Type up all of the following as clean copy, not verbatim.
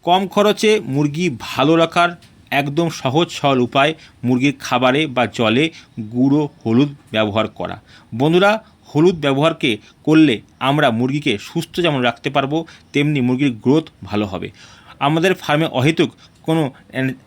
কম খরচে মুরগি ভালো রাখার একদম সহজ সরল উপায় মুরগির খাবারে বা জলে গুঁড়ো হলুদ ব্যবহার করা। বন্ধুরা, হলুদ ব্যবহারকে করলে আমরা মুরগিকে সুস্থ যেমন রাখতে পারবো, তেমনি মুরগির গ্রোথ ভালো হবে। আমাদের ফার্মে অহেতুক কোনো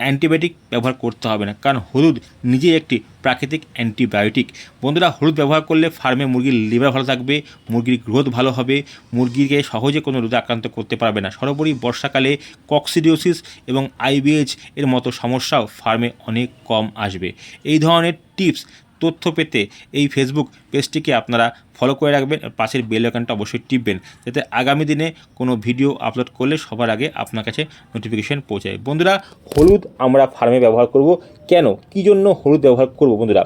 অ্যান্টিবায়োটিক ব্যবহার করতে হবে না, কারণ হলুদ নিজেই একটি প্রাকৃতিক অ্যান্টিবায়োটিক। বন্ধুরা, হলুদ ব্যবহার করলে ফার্মে মুরগির লিভার ভালো থাকবে, মুরগির গ্রোথ ভালো হবে, মুরগিকে সহজে কোনো রোগে আক্রান্ত করতে পারবে না। সর্বোপরি বর্ষাকালে কক্সিডিওসিস এবং আইবিএইচ এর মতো সমস্যাও ফার্মে অনেক কম আসবে। এই ধরনের টিপস তথ্য পেতে এই ফেসবুক পেজটিকে আপনারা ফলো করে রাখবেন, পাশের বেল আইকনটা অবশ্যই টিপবেন, যাতে আগামী দিনে কোনো ভিডিও আপলোড করলে সবার আগে আপনার কাছে নোটিফিকেশান পৌঁছায়। বন্ধুরা, হলুদ আমরা ফার্মে ব্যবহার করব কেন, কী জন্য হলুদ ব্যবহার করব? বন্ধুরা,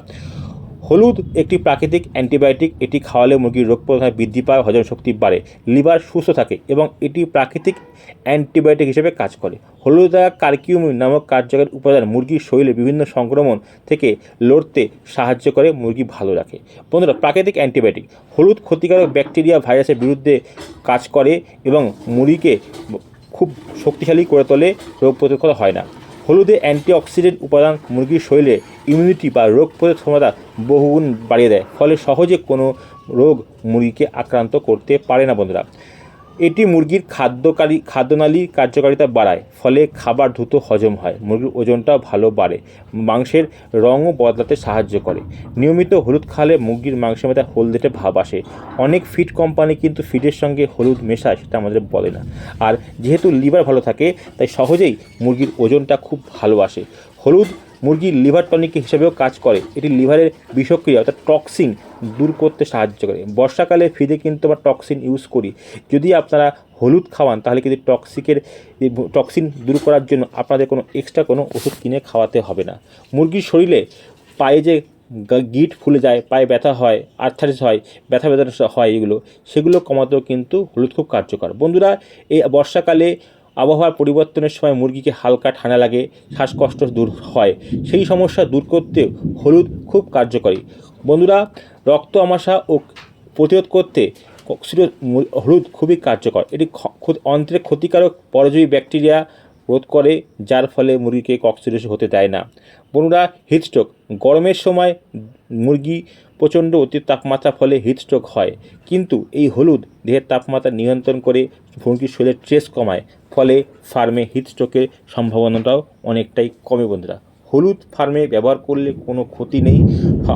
হলুদ একটি প্রাকৃতিক অ্যান্টিবায়োটিক। এটি খাওয়ালে মুরগির রোগ প্রতিরোধ বৃদ্ধি পায়, হজম শক্তি বাড়ে, লিভার সুস্থ থাকে এবং এটি প্রাকৃতিক অ্যান্টিবায়োটিক হিসেবে কাজ করে। হলুদা কারকিউমিন নামক কার্যকরী উপাদান মুরগির শরীরে বিভিন্ন সংক্রমণ থেকে লড়তে সাহায্য করে, মুরগি ভালো রাখে। বন্ধুরা, প্রাকৃতিক অ্যান্টিবায়োটিক হলুদ ক্ষতিকারক ব্যাকটেরিয়া ভাইরাসের বিরুদ্ধে কাজ করে এবং মুরগিকে খুব শক্তিশালী করে তোলে, রোগ প্রতিরোধ হয় না। হলুদে অ্যান্টিঅক্সিডেন্ট উপাদান মুরগির শরীরে ইমিউনিটি বা রোগ প্রতিরোধ ক্ষমতা বহুগুণ বাড়িয়ে দেয়, ফলে সহজে কোনো রোগ মুরগিকে আক্রান্ত করতে পারে না। বন্ধুরা, এটি মুরগির খাদ্যনালীর কার্যকারিতা বাড়ায়, ফলে খাবার দ্রুত হজম হয়, মুরগির ওজনটাও ভালো বাড়ে, মাংসের রঙও বদলাতে সাহায্য করে। নিয়মিত হলুদ খাওয়ালে মুরগির মাংসের মধ্যে হলদেটে ভাব আসে। অনেক ফিড কোম্পানি কিন্তু ফিডের সঙ্গে হলুদ মেশায়, সেটা আমাদের বলে না। আর যেহেতু লিভার ভালো থাকে, তাই সহজেই মুরগির ওজনটা খুব ভালো আসে। হলুদ মুরগির লিভার টনিক হিসেবেও কাজ করে। এটি লিভারের বিষক্রিয়া অর্থাৎ টক্সিন দূর করতে সাহায্য করে। বর্ষাকালে ফিডে কিন্তু আমরা টক্সিন ইউজ করি। যদি আপনারা হলুদ খাওয়ান, তাহলে কিন্তু টক্সিন দূর করার জন্য আপনাদের কোনো এক্সট্রা কোনো ওষুধ কিনে খাওয়াতে হবে না। মুরগির শরীরে পায়ে যে গিঁট ফুলে যায়, পায়ে ব্যথা হয়, আর্থারাইটিস হয়, ব্যথা হয়, সেগুলো কমাতেও কিন্তু হলুদ খুব কার্যকর। বন্ধুরা, এই বর্ষাকালে আবহাওয়ার পরিবর্তনের সময় মুরগিকে হালকা ঠান্ডা লাগে, শ্বাসকষ্ট দূর হয়, সেই সমস্যা দূর করতে হলুদ খুব কার্যকরী। বন্ধুরা, রক্ত আমাশা ও প্রতিরোধ করতে হলুদ খুবই কার্যকর। এটি অন্ত্রের ক্ষতিকারক পরজীবী ব্যাকটেরিয়া রোধ করে, যার ফলে মুরগিকে কক্সিডিওসিস হতে দেয় না। বন্ধুরা, হিটস্ট্রোক গরমের সময় মুরগি প্রচণ্ড অতি তাপমাত্রার ফলে হিটস্ট্রোক হয়, কিন্তু এই হলুদ দেহের তাপমাত্রা নিয়ন্ত্রণ করে মুরগির শরীরের স্ট্রেস কমায়, ফলে ফার্মে হিটস্ট্রোকের সম্ভাবনাটাও অনেকটাই কমে। বন্ধুরা, হলুদ ফার্মে ব্যবহার করলে কোনো ক্ষতি নেই,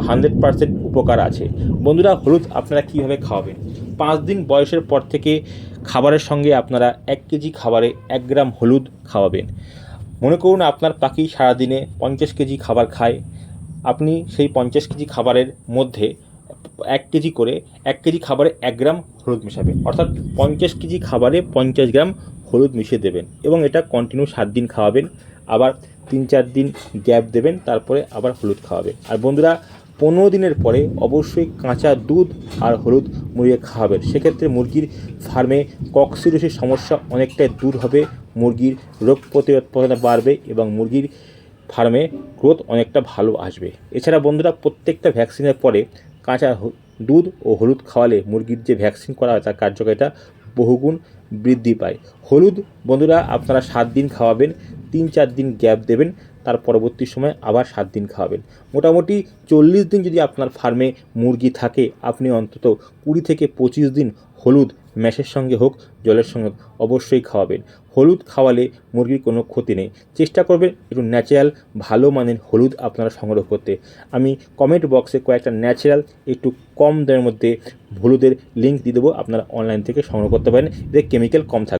100% উপকার আছে। বন্ধুরা, হলুদ আপনারা কীভাবে খাওয়াবেন? 5 দিন বয়সের পর থেকে খাবারের সঙ্গে আপনারা 1 কেজি খাবারে 1 গ্রাম হলুদ খাওয়াবেন। মনে করুন আপনার পাখি সারাদিনে 50 কেজি খাবার খায়, আপনি সেই 50 কেজি খাবারের মধ্যে 1 কেজি খাবারে 1 গ্রাম হলুদ মেশাবেন, অর্থাৎ 50 কেজি খাবারে 50 গ্রাম হলুদ মিশিয়ে দেবেন এবং এটা কন্টিনিউ 7 দিন খাওয়াবেন। আবার 3-4 দিন গ্যাপ দেবেন, তারপরে আবার হলুদ খাওয়াবেন। আর বন্ধুরা, 15 দিনের পরে অবশ্যই কাঁচা দুধ আর হলুদ মুরগিকে খাওয়াবেন। সেক্ষেত্রে মুরগির ফার্মে কক্সিডিওসিস সমস্যা অনেকটাই দূর হবে, মুরগির রোগ প্রতিরোধ ক্ষমতা বাড়বে এবং মুরগির ফার্মে গ্রোথ অনেকটা ভালো আসবে। এছাড়া বন্ধুরা, প্রত্যেকটা ভ্যাকসিনের পরে কাঁচা দুধ ও হলুদ খাওয়ালে মুরগির যে ভ্যাকসিন করা হয় তার কার্যকারিতা বহুগুণ বৃদ্ধি পায়। হলুদ বন্ধুরা আপনারা 7 দিন খাওয়াবেন, 3-4 দিন গ্যাপ দেবেন, তার পরবর্তী সময় আবার 7 দিন খাওয়াবেন। মোটামুটি 40 দিন যদি আপনার ফার্মে মুরগি থাকে, আপনি অন্তত 20 থেকে 25 দিন হলুদ ম্যাশের সঙ্গে হোক, জলের সঙ্গে অবশ্যই খাওয়াবেন। হলুদ খাওয়ালে মুরগির কোনো ক্ষতি নেই। চেষ্টা করবেন একটু ন্যাচারাল ভালো মানের হলুদ আপনারা সংগ্রহ করতে। আমি কমেন্ট বক্সে কয়েকটা ন্যাচারাল একটু কম দামের মধ্যে হলুদের লিঙ্ক দিয়ে দেবো, আপনারা অনলাইন থেকে সংগ্রহ করতে পারেন, এতে কেমিক্যাল কম থাকে।